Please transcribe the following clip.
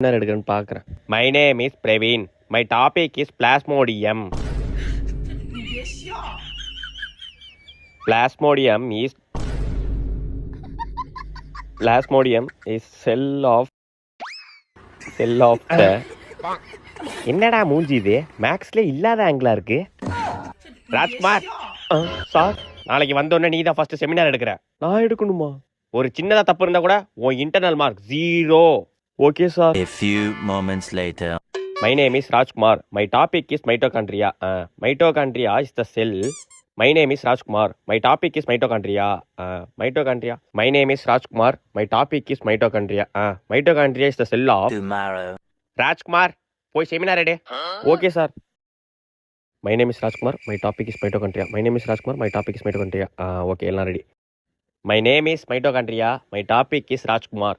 என்ன எடுக்கிறேன்னு பார்க்குறேன். My name is Praveen. My topic is plasmodium. Plasmodium is cell of the என்னடா மூஞ்சி இது மேக்ஸ்ல இல்லாத ஆங்கிளா இருக்கு. ராஜ்குமார் சார், நாளைக்கு வந்தோடனே நீ தான் ஃபர்ஸ்ட் செமினார் எடுக்கிற. நான் எடுக்கணுமா? ஒரு சின்னதா தப்பு இருந்தா கூட உன் internal mark 0. Okay sir. A few moments later. My name is Rajkumar. My topic is mitochondria. Mitochondria is the cell. My name is Rajkumar. My topic is mitochondria. Mitochondria. My name is Rajkumar. My topic is mitochondria. Mitochondria is the cell of. Tomorrow. Rajkumar, போய் seminar எடு. Okay sir. My name is Rajkumar. My topic is mitochondria. My name is Rajkumar. My topic is mitochondria. Okay, எல்லாம் ready. My name is mitochondria. My topic is Rajkumar.